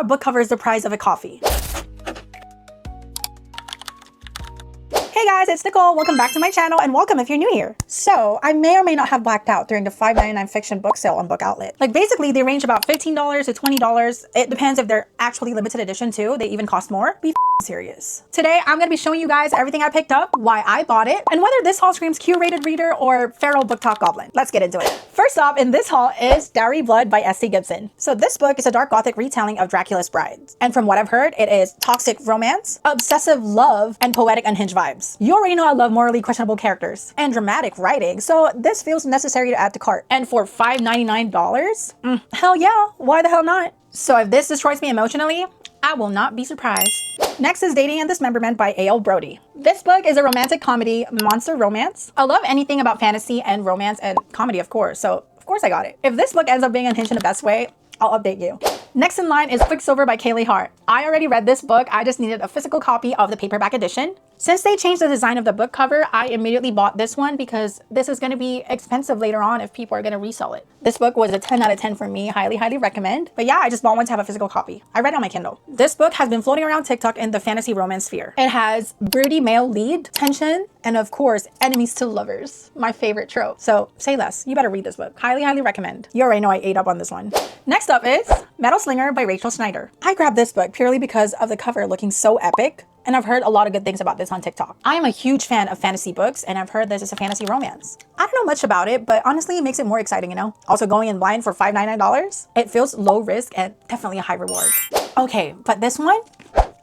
a book cover is the price of a coffee. Hey guys, it's Nicole. Welcome back to my channel, and welcome if you're new here. So, I may or may not have blacked out during the $5.99 fiction book sale on Book Outlet. Like, basically, they range about $15 to $20. It depends if they're actually limited edition too. They even cost more. Be serious. Today, I'm going to be showing you guys everything I picked up, why I bought it, and whether this haul screams Q-rated reader or feral book talk goblin. Let's get into it. First off, in this haul is Dowry of Blood by S.C. Gibson. So this book is a dark gothic retelling of Dracula's brides. And from what I've heard, it is toxic romance, obsessive love, and poetic unhinged vibes. You already know I love morally questionable characters and dramatic writing, so this feels necessary to add to cart. And for $5.99, hell yeah, why the hell not? So if this destroys me emotionally, I will not be surprised. Next is Dating and Dismemberment by A.L. Brody. This book is a romantic comedy, monster romance. I love anything about fantasy and romance and comedy, of course, so of course I got it. If this book ends up being unhinged in the best way, I'll update you. Next in line is Quicksilver by Kaylee Hart. I already read this book, I just needed a physical copy of the paperback edition. Since they changed the design of the book cover, I immediately bought this one because this is going to be expensive later on if people are going to resell it. This book was a 10 out of 10 for me, highly recommend. But yeah, I just bought one to have a physical copy. I read it on my Kindle. This book has been floating around TikTok in the fantasy romance sphere. It has broody male lead, tension, and of course, enemies to lovers. My favorite trope. So say less, you better read this book. Highly recommend. You already know I ate up on this one. Next up is Slinger by Rachel Snyder. I grabbed this book purely because of the cover looking so epic. And I've heard a lot of good things about this on TikTok. I am a huge fan of fantasy books, and I've heard this is a fantasy romance. I don't know much about it, but honestly, it makes it more exciting, you know? Also, going in blind for $5.99, it feels low risk and definitely a high reward. Okay, but this one,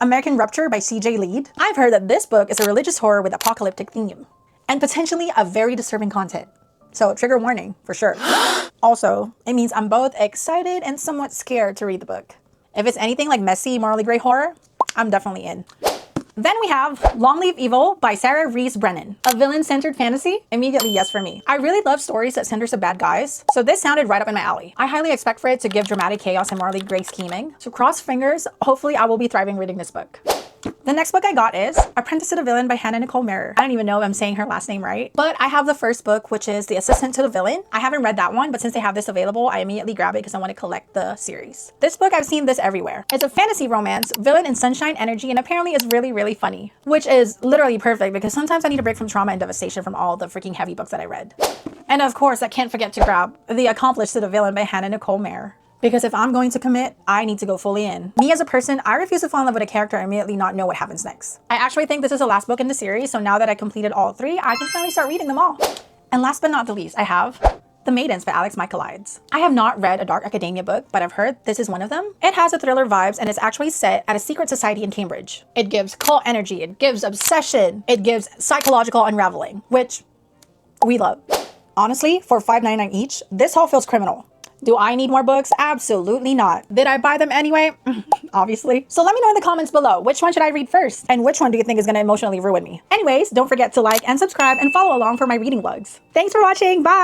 American Rapture by CJ Lead. I've heard that this book is a religious horror with apocalyptic theme, and potentially a very disturbing content. So trigger warning, for sure. Also, it means I'm both excited and somewhat scared to read the book. If it's anything like messy, morally gray horror, I'm definitely in. Then we have Long Live Evil by Sarah Rees Brennan. A villain-centered fantasy? Immediately yes for me. I really love stories that center to bad guys, so this sounded right up in my alley. I highly expect for it to give dramatic chaos and morally gray scheming. So cross fingers, hopefully I will be thriving reading this book. The next book I got is Apprentice to the Villain by Hannah Nicole Mirror. I don't even know if I'm saying her last name right, but I have the first book, which is The Assistant to the Villain. I haven't read that one, but since they have this available, I immediately grab it because I want to collect the series. This book, I've seen this everywhere. It's a fantasy romance, villain and sunshine energy, and apparently it's really funny, which is literally perfect because sometimes I need a break from trauma and devastation from all the freaking heavy books that I read. And of course, I can't forget to grab The Accomplice to the Villain by Hannah Nicole Mirror. Because if I'm going to commit, I need to go fully in. Me as a person, I refuse to fall in love with a character and immediately not know what happens next. I actually think this is the last book in the series, so now that I completed all three, I can finally start reading them all. And last but not the least, I have The Maidens by Alex Michaelides. I have not read a dark academia book, but I've heard this is one of them. It has a thriller vibes and it's actually set at a secret society in Cambridge. It gives cult energy, it gives obsession, it gives psychological unraveling, which we love. Honestly, for $5.99 each, this haul feels criminal. Do I need more books? Absolutely not. Did I buy them anyway? Obviously. So let me know in the comments below, which one should I read first? And which one do you think is going to emotionally ruin me? Anyways, don't forget to like and subscribe and follow along for my reading vlogs. Thanks for watching. Bye!